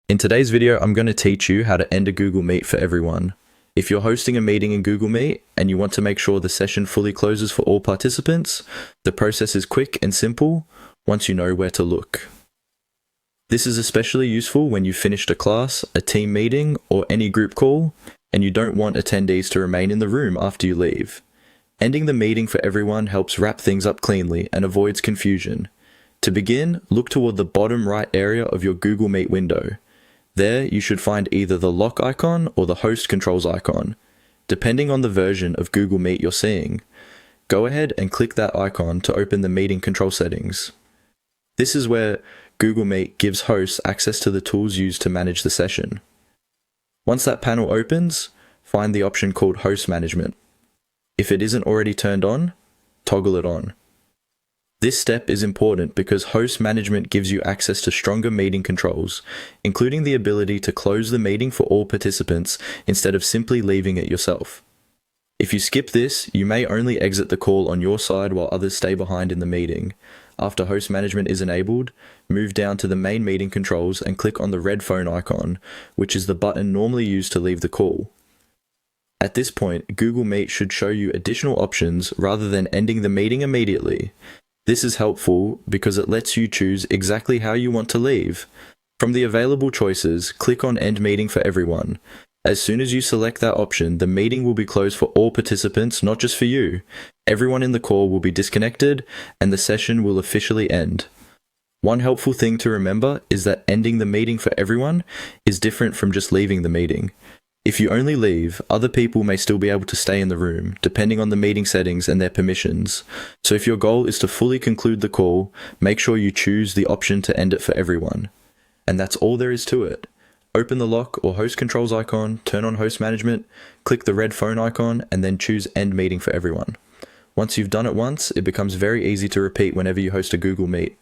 In today's video, I'm going to teach you how to end a Google Meet for everyone. If you're hosting a meeting in Google Meet and you want to make sure the session fully closes for all participants, the process is quick and simple once you know where to look. This is especially useful when you've finished a class, a team meeting, or any group call, and you don't want attendees to remain in the room after you leave. Ending the meeting for everyone helps wrap things up cleanly and avoids confusion. To begin, look toward the bottom right area of your Google Meet window. There, you should find either the lock icon or the host controls icon, depending on the version of Google Meet you're seeing. Go ahead and click that icon to open the meeting control settings. This is where Google Meet gives hosts access to the tools used to manage the session. Once that panel opens, find the option called Host Management. If it isn't already turned on, toggle it on. This step is important because host management gives you access to stronger meeting controls, including the ability to close the meeting for all participants instead of simply leaving it yourself. If you skip this, you may only exit the call on your side while others stay behind in the meeting. After host management is enabled, move down to the main meeting controls and click on the red phone icon, which is the button normally used to leave the call. At this point, Google Meet should show you additional options rather than ending the meeting immediately. This is helpful because it lets you choose exactly how you want to leave. From the available choices, click on End Meeting for Everyone. As soon as you select that option, the meeting will be closed for all participants, not just for you. Everyone in the call will be disconnected, and the session will officially end. One helpful thing to remember is that ending the meeting for everyone is different from just leaving the meeting. If you only leave, other people may still be able to stay in the room, depending on the meeting settings and their permissions. So if your goal is to fully conclude the call, make sure you choose the option to end it for everyone. And that's all there is to it. Open the lock or host controls icon, turn on host management, click the red phone icon, and then choose End Meeting for Everyone. Once you've done it once, it becomes very easy to repeat whenever you host a Google Meet.